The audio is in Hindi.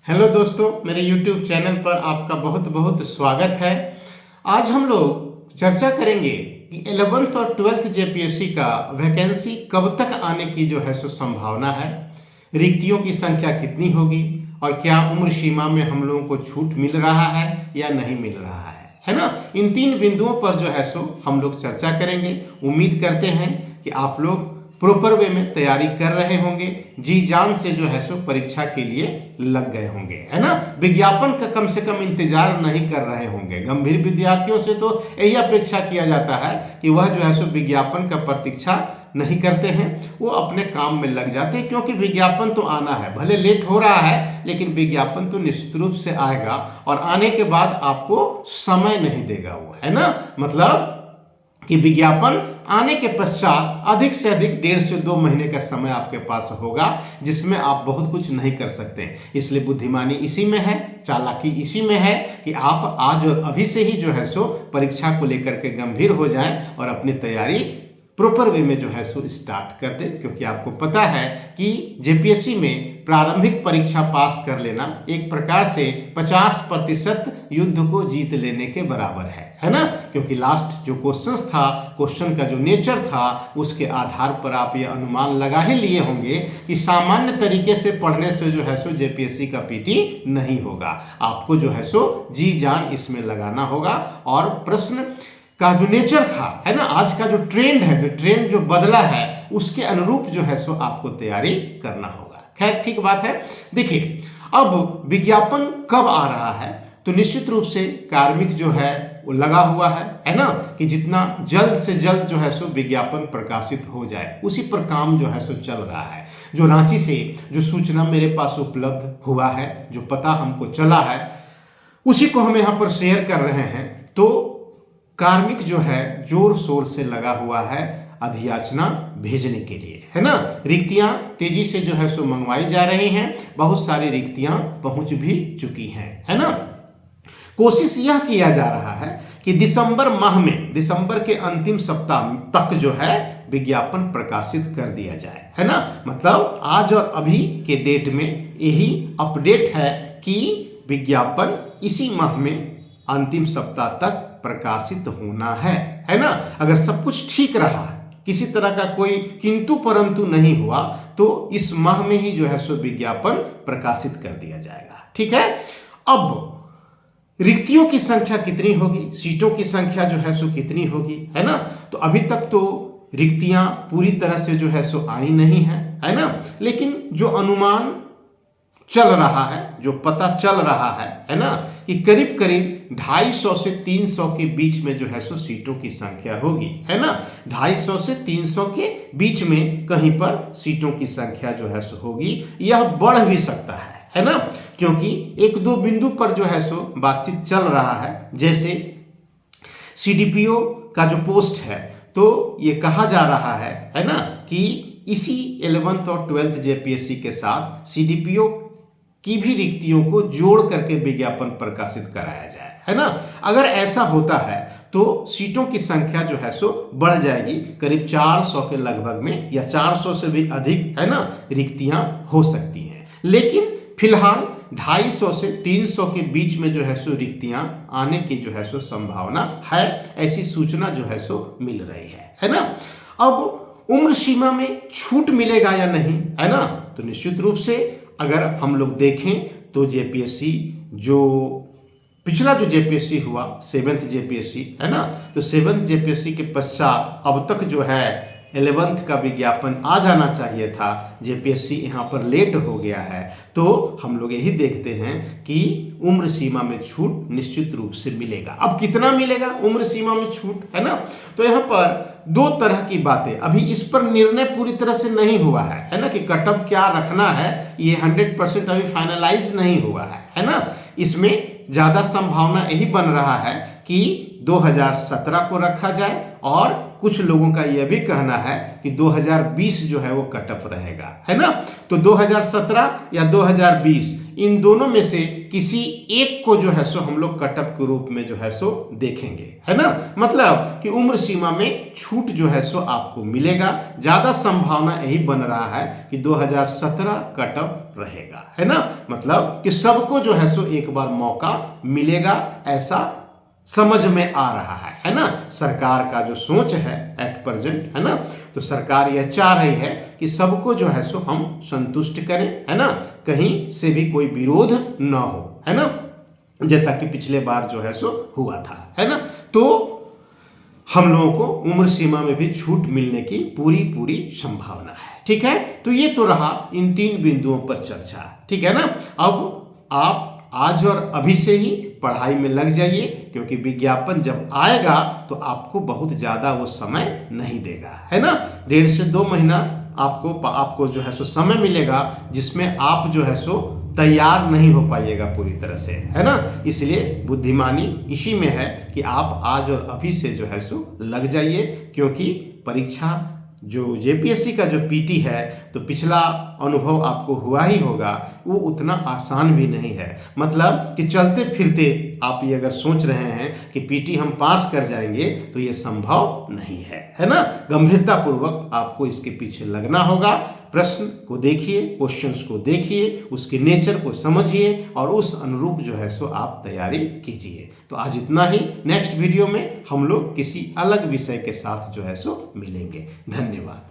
हेलो दोस्तों, मेरे YouTube चैनल पर आपका बहुत बहुत स्वागत है। आज हम लोग चर्चा करेंगे कि 11th और 12th जेपीएससी का वैकेंसी कब तक आने की जो है सो संभावना है, रिक्तियों की संख्या कितनी होगी और क्या उम्र सीमा में हम लोगों को छूट मिल रहा है या नहीं मिल रहा है ना। इन तीन बिंदुओं पर जो है सो हम लोग चर्चा करेंगे। उम्मीद करते हैं कि आप लोग प्रॉपर वे में तैयारी कर रहे होंगे, जी जान से जो है सो परीक्षा के लिए लग गए होंगे, है ना। विज्ञापन का कम से कम इंतजार नहीं कर रहे होंगे। गंभीर विद्यार्थियों से तो यही अपेक्षा किया जाता है कि वह जो है सो विज्ञापन का प्रतीक्षा नहीं करते हैं, वो अपने काम में लग जाते हैं, क्योंकि विज्ञापन तो आना है, भले लेट हो रहा है लेकिन विज्ञापन तो निश्चित रूप से आएगा और आने के बाद आपको समय नहीं देगा वो, है ना। मतलब कि विज्ञापन आने के पश्चात अधिक से अधिक 1.5 से 2 महीने का समय आपके पास होगा, जिसमें आप बहुत कुछ नहीं कर सकते। इसलिए बुद्धिमानी इसी में है, चालाकी इसी में है कि आप आज और अभी से ही जो है सो परीक्षा को लेकर के गंभीर हो जाएं और अपनी तैयारी प्रॉपर वे में जो है सो स्टार्ट कर दे। क्योंकि आपको पता है कि जेपीएससी में प्रारंभिक परीक्षा पास कर लेना एक प्रकार से 50% युद्ध को जीत लेने के बराबर है ना। क्योंकि लास्ट जो क्वेश्चंस था, क्वेश्चन का जो नेचर था, उसके आधार पर आप ये अनुमान लगा ही लिए होंगे कि सामान्य तरीके से पढ़ने से जो है सो जेपीएससी का पीटी नहीं होगा। आपको जो है सो जी जान इसमें लगाना होगा और प्रश्न का जो नेचर था, है ना, आज का जो ट्रेंड है, जो ट्रेंड जो बदला है, उसके अनुरूप जो है सो आपको तैयारी करना होगा। खैर, ठीक बात है। देखिए, अब विज्ञापन कब आ रहा है, तो निश्चित रूप से कार्मिक जो है वो लगा हुआ है ना, कि जितना जल्द से जल्द जो है सो विज्ञापन प्रकाशित हो जाए, उसी पर काम जो है सो चल रहा है। जो रांची से जो सूचना मेरे पास उपलब्ध हुआ है, जो पता हमको चला है, उसी को हम यहाँ पर शेयर कर रहे हैं। तो कार्मिक जो है जोर शोर से लगा हुआ है अधियाचना भेजने के लिए, है ना। रिक्तियां तेजी से जो है सो मंगवाई जा रही हैं, बहुत सारी रिक्तियां पहुंच भी चुकी हैं, है ना। कोशिश यह किया जा रहा है कि दिसंबर माह में, दिसंबर के अंतिम सप्ताह तक जो है विज्ञापन प्रकाशित कर दिया जाए, है ना। मतलब आज और अभी के डेट में यही अपडेट है कि विज्ञापन इसी माह में अंतिम सप्ताह तक प्रकाशित होना है ना। अगर सब कुछ ठीक रहा, किसी तरह का कोई किंतु परंतु नहीं हुआ, तो इस माह में ही जो है सो विज्ञापन प्रकाशित कर दिया जाएगा। ठीक है। अब रिक्तियों की संख्या कितनी होगी, सीटों की संख्या जो है सो कितनी होगी, है ना। तो अभी तक तो रिक्तियां पूरी तरह से जो है सो आई नहीं है ना। लेकिन जो अनुमान चल रहा है, जो पता चल रहा है ना, कि करीब करीब 250 से 300 के बीच में जो है सो सीटों की संख्या होगी, है ना। 250 से 300 के बीच में कहीं पर सीटों की संख्या जो है सो होगी। यह बढ़ भी सकता है ना, क्योंकि एक दो बिंदु पर जो है सो बातचीत चल रहा है। जैसे सीडीपीओ का जो पोस्ट है, तो ये कहा जा रहा है ना, कि इसी 11th और 12th जेपीएससी के साथ सीडीपीओ की भी रिक्तियों को जोड़ करके विज्ञापन प्रकाशित कराया जाए, है ना। अगर ऐसा होता है तो सीटों की संख्या जो है सो बढ़ जाएगी, करीब 400 के लगभग में, या 400 से भी अधिक, है ना, रिक्तियां हो सकती हैं। लेकिन फिलहाल 250 से 300 के बीच में जो है सो रिक्तियां आने की जो है सो संभावना है, ऐसी सूचना जो है सो मिल रही है ना। अब उम्र सीमा में छूट मिलेगा या नहीं, है ना, तो निश्चित रूप से अगर हम लोग देखें तो जेपीएससी जो पिछला जो जेपीएससी हुआ, 7th जेपीएससी, है ना, तो 7th जेपीएससी के पश्चात अब तक जो है 11th का विज्ञापन आ जाना चाहिए था। जेपीएससी यहाँ पर लेट हो गया है, तो हम लोग यही देखते हैं कि उम्र सीमा में छूट निश्चित रूप से मिलेगा। अब कितना मिलेगा उम्र सीमा में छूट, है ना, तो यहाँ पर दो तरह की बातें, अभी इस पर निर्णय पूरी तरह से नहीं हुआ है ना, कि कटअप क्या रखना है, ये 100% अभी फाइनलाइज नहीं हुआ है ना। इसमें ज्यादा संभावना यही बन रहा है कि 2017 को रखा जाए, और कुछ लोगों का यह भी कहना है कि 2020 जो है वो कट ऑफ रहेगा, है ना। तो 2017 या 2020 इन दोनों में से किसी एक को जो है सो हम लोग कट ऑफ के रूप में जो है सो देखेंगे, है ना। मतलब कि उम्र सीमा में छूट जो है सो आपको मिलेगा। ज्यादा संभावना यही बन रहा है कि 2017 कट ऑफ रहेगा, है ना। मतलब कि सबको जो है सो एक बार मौका मिलेगा, ऐसा समझ में आ रहा है ना। सरकार का जो सोच है एट प्रेजेंट, है ना, तो सरकार यह चाह रही है कि सबको जो है सो हम संतुष्ट करें, है ना, कहीं से भी कोई विरोध न हो, है ना, जैसा कि पिछले बार जो है सो हुआ था, है ना। तो हम लोगों को उम्र सीमा में भी छूट मिलने की पूरी संभावना है, ठीक है। तो ये तो रहा इन 3 बिंदुओं पर चर्चा, ठीक है ना। अब आप आज और अभी से ही पढ़ाई में लग जाइए, क्योंकि विज्ञापन जब आएगा तो आपको बहुत ज़्यादा वो समय नहीं देगा, है ना। 1.5 से 2 महीना आपको जो है सो समय मिलेगा, जिसमें आप जो है सो तैयार नहीं हो पाइएगा पूरी तरह से, है ना। इसलिए बुद्धिमानी इसी में है कि आप आज और अभी से जो है सो लग जाइए, क्योंकि परीक्षा जो जेपीएससी का जो पीटी है, तो पिछला अनुभव आपको हुआ ही होगा, वो उतना आसान भी नहीं है। मतलब कि चलते फिरते आप ये अगर सोच रहे हैं कि पीटी हम पास कर जाएंगे, तो ये संभव नहीं है ना। गंभीरतापूर्वक आपको इसके पीछे लगना होगा। प्रश्न को देखिए, क्वेश्चंस को देखिए, उसके नेचर को समझिए, और उस अनुरूप जो है सो आप तैयारी कीजिए। तो आज इतना ही। नेक्स्ट वीडियो में हम लोग किसी अलग विषय के साथ जो है सो मिलेंगे। धन्यवाद।